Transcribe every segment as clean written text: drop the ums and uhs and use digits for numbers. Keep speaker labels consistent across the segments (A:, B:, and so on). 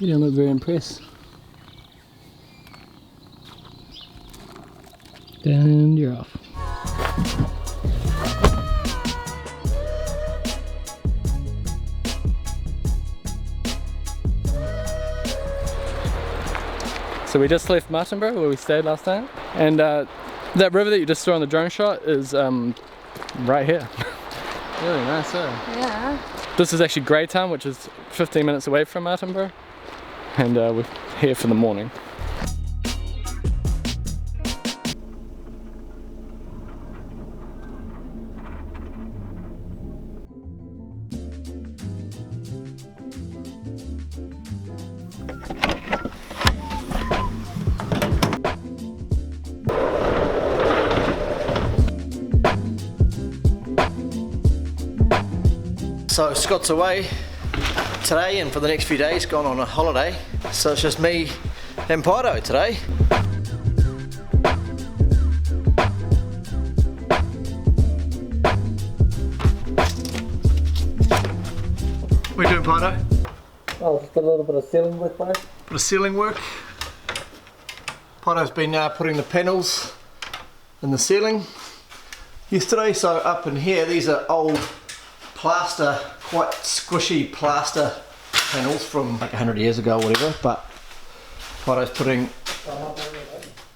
A: You don't look very impressed. And you're off. So we just left Martinborough where we stayed last time, and that river that you just saw on the drone shot is right here. Really nice, eh?
B: Yeah.
A: This is actually Greytown, which is 15 minutes away from Martinborough, and we're here for the morning.
C: So Scott's away today and for the next few days, gone on a holiday. So it's just me and Pido today. What are you doing, Pido?
D: Oh, just a little bit of ceiling work, mate.
C: Bit of ceiling work. Pido's been putting the panels in the ceiling yesterday. So up in here, these are old plaster, quite squishy plaster panels from like 100 years ago or whatever, but Pido's putting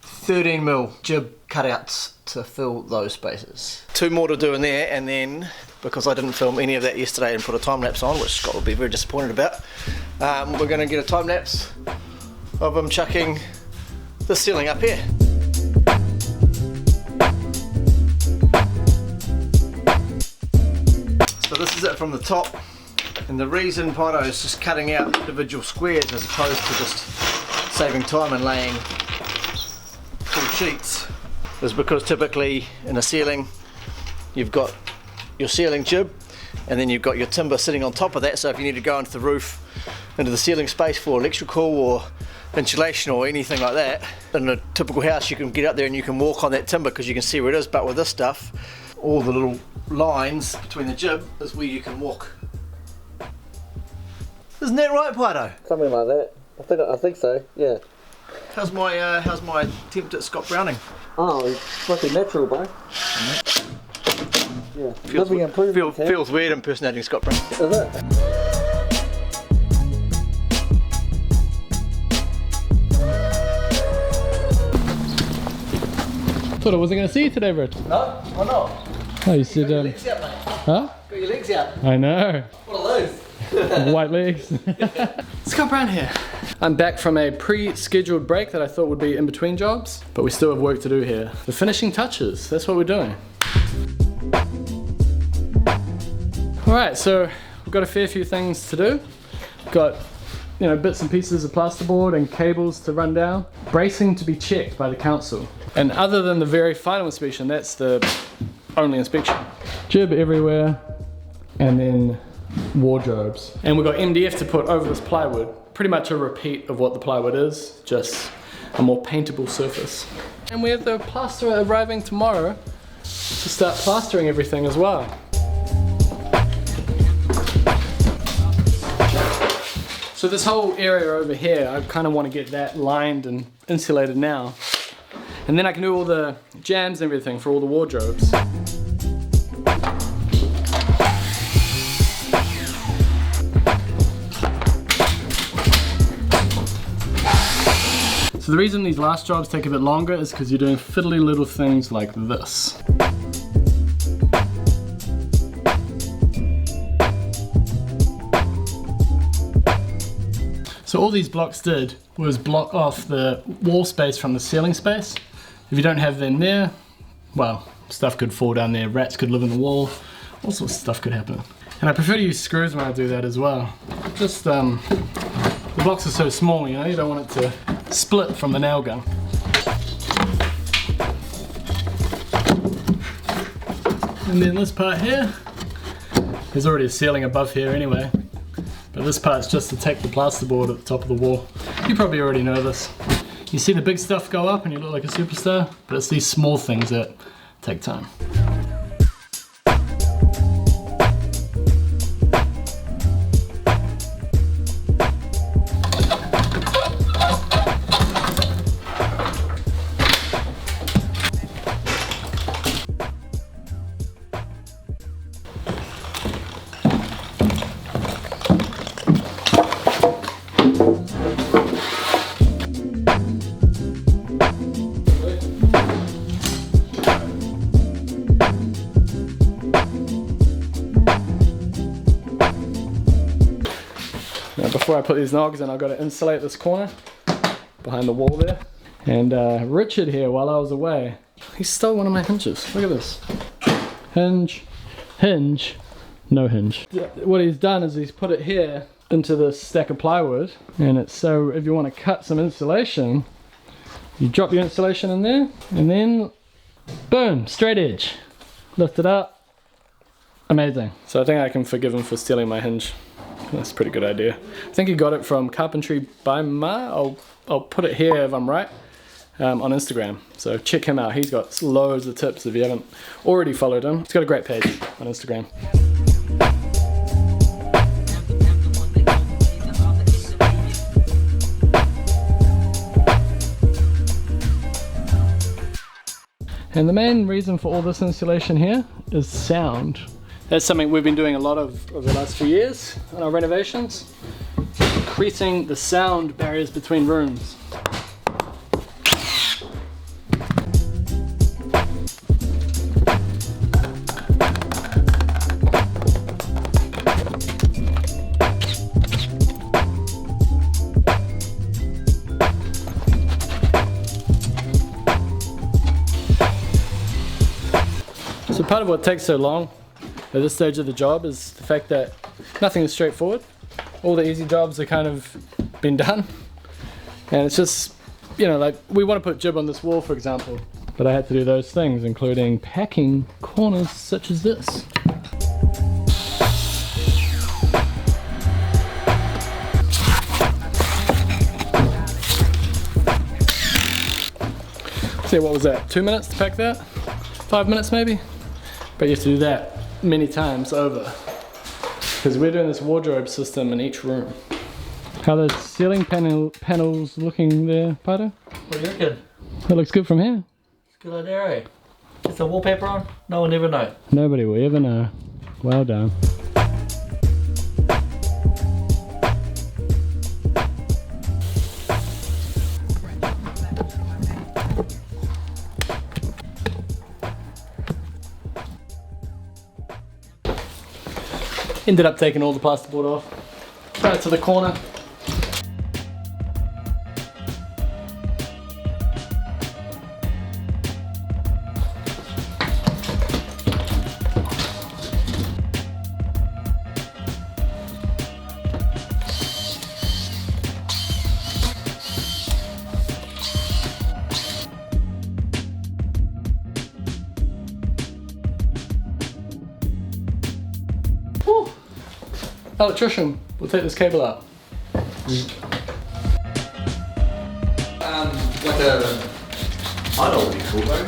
C: 13mm jib cutouts to fill those spaces. 2 more to do in there, and then because I didn't film any of that yesterday and put a time lapse on, which Scott will be very disappointed about, we're going to get a time lapse of him chucking the ceiling up here. So this is it from the top, and the reason Pido is just cutting out individual squares as opposed to just saving time and laying full sheets is because typically in a ceiling you've got your ceiling jib and then you've got your timber sitting on top of that, so if you need to go into the roof, into the ceiling space for electrical or insulation or anything like that, in a typical house you can get up there and you can walk on that timber because you can see where it is, but with this stuff all the little lines between the jib is where you can walk. Isn't that right, Pido?
D: Something like that. I think so. Yeah.
C: How's my attempt at Scott Browning?
D: Oh, it's fucking natural, bro. Yeah. Living improvement.
C: Feels weird impersonating Scott Browning.
D: Is it?
A: Thought I wasn't going to see you today, Rich.
C: No, why not?
A: Oh, you said,
C: Got your legs out, mate.
A: huh?
C: Got your legs out.
A: I know.
C: What are those?
A: White legs.
C: Scott Brown here.
A: I'm back from a pre-scheduled break that I thought would be in between jobs, but we still have work to do here. The finishing touches, that's what we're doing. Alright, so we've got a fair few things to do. Got, you know, bits and pieces of plasterboard and cables to run down. Bracing to be checked by the council. And other than the very final inspection, that's the only inspection. Jib everywhere, and then wardrobes. And we've got MDF to put over this plywood. Pretty much a repeat of what the plywood is, just a more paintable surface. And we have the plasterer arriving tomorrow to start plastering everything as well. So this whole area over here, I kind of want to get that lined and insulated now. And then I can do all the jams and everything for all the wardrobes. So the reason these last jobs take a bit longer is because you're doing fiddly little things like this. So all these blocks did was block off the wall space from the ceiling space. If you don't have them there, well, stuff could fall down there, rats could live in the wall, all sorts of stuff could happen. And I prefer to use screws when I do that as well. Just, the blocks are so small, you know, you don't want it to split from the nail gun. And then this part here, there's already a ceiling above here anyway. But this part's just to take the plasterboard at the top of the wall. You probably already know this. You see the big stuff go up and you look like a superstar, but it's these small things that take time. before I put these nogs in, I've got to insulate this corner behind the wall there. And Richard here, while I was away, he stole one of my hinges. Look at this. Hinge, hinge, no hinge. What he's done is he's put it here into this stack of plywood, and it's so if you want to cut some insulation, you drop your insulation in there, and then boom, straight edge. Lift it up. Amazing. So I think I can forgive him for stealing my hinge. That's a pretty good idea. I think he got it from Carpentry by Ma. I'll put it here if I'm right. On Instagram, so check him out. He's got loads of tips if you haven't already followed him. He's got a great page on Instagram. And the main reason for all this insulation here is sound. That's something we've been doing a lot of over the last few years on our renovations, increasing the sound barriers between rooms. So part of what takes so long at this stage of the job is the fact that nothing is straightforward. All the easy jobs are kind of been done. And it's just, you know, like we want to put jib on this wall, for example, but I had to do those things, including packing corners such as this. See, what was that? 2 minutes to pack that? 5 minutes maybe? But you have to do that many times over, because we're doing this wardrobe system in each room. How are the ceiling panels looking there, Pato?
D: What do you reckon?
A: That looks good from here.
D: It's a good idea, eh? Get some wallpaper on? No one ever know.
A: Nobody will ever know. Well done. Ended up taking all the plasterboard off. Right to the corner. Woo. Electrician, we'll take this cable out.
C: Like a... I know what you call though.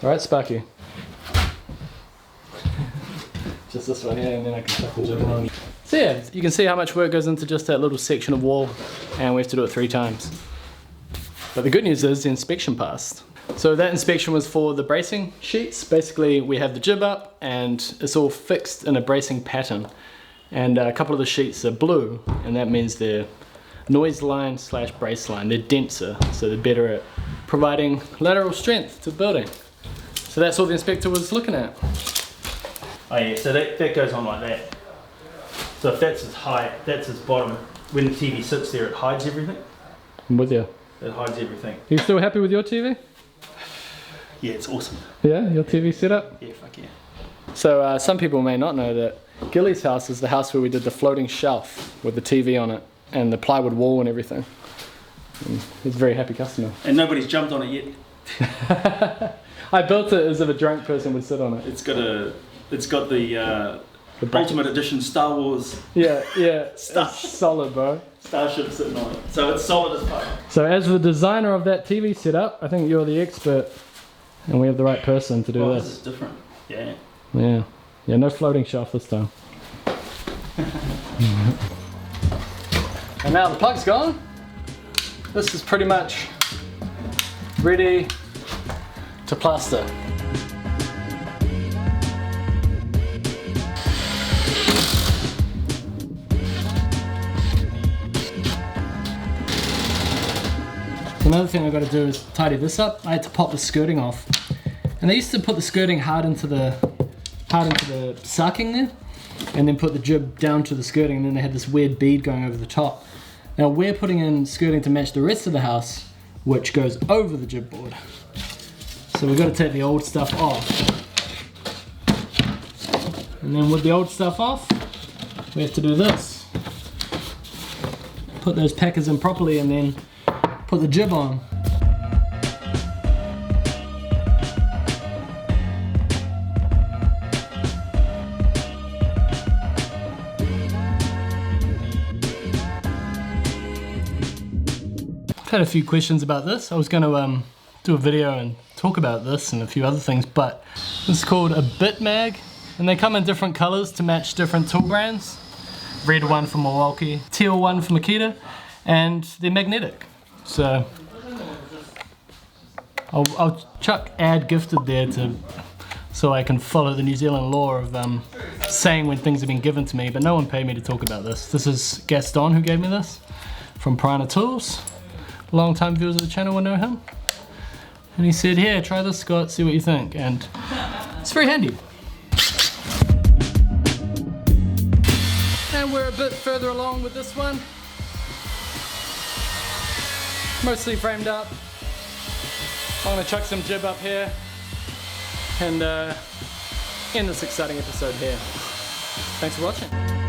A: Alright, Sparky. Just this one here, and then I can tuck the jib on. So yeah, you can see how much work goes into just that little section of wall, and we have to do it 3 times. But the good news is the inspection passed. So that inspection was for the bracing sheets. Basically, we have the jib up and it's all fixed in a bracing pattern. And a couple of the sheets are blue, and that means they're noise line / brace line. They're denser, so they're better at providing lateral strength to the building. So that's all the inspector was looking at.
B: Oh yeah, so that goes on like that. So if that's its height, that's its bottom. When the TV sits there, it hides everything.
A: I'm with you.
B: It hides everything.
A: Are you still happy with your TV?
B: Yeah, it's awesome.
A: Yeah, your TV setup?
B: Yeah, fuck yeah.
A: So some people may not know that Gilly's house is the house where we did the floating shelf with the TV on it and the plywood wall and everything. And he's a very happy customer.
B: And nobody's jumped on it yet.
A: I built it as if a drunk person would sit on it.
B: It's got the Ultimate Edition Star Wars.
A: Yeah,
B: Stuff.
A: it's solid, bro.
B: Starship sitting on it. So it's solid as fuck.
A: So as the designer of that TV setup, I think you're the expert, and we have the right person to do
B: Well,
A: this.
B: this is different. Yeah.
A: Yeah, no floating shelf this time. And now the plug's gone. This is pretty much ready to plaster. Another thing I've got to do is tidy this up. I had to pop the skirting off. And they used to put the skirting hard into the hardened to the sacking there, and then put the jib down to the skirting, and then they had this weird bead going over the top. Now we're putting in skirting to match the rest of the house, which goes over the jib board. So we've got to take the old stuff off. And then with the old stuff off, we have to do this. Put those packers in properly and then put the jib on. I've had a few questions about this. I was going to do a video and talk about this and a few other things, but this is called a bit mag, and they come in different colors to match different tool brands. Red one from Milwaukee, teal one from Makita, and they're magnetic. So I'll chuck ad gifted there so I can follow the New Zealand law of saying when things have been given to me, but no one paid me to talk about this. This is Gaston who gave me this from Piranha Tools. Long-time viewers of the channel will know him. And he said, here, try this, Scott, see what you think. And it's very handy. And we're a bit further along with this one. Mostly framed up. I'm gonna chuck some jib up here and end this exciting episode here. Thanks for watching.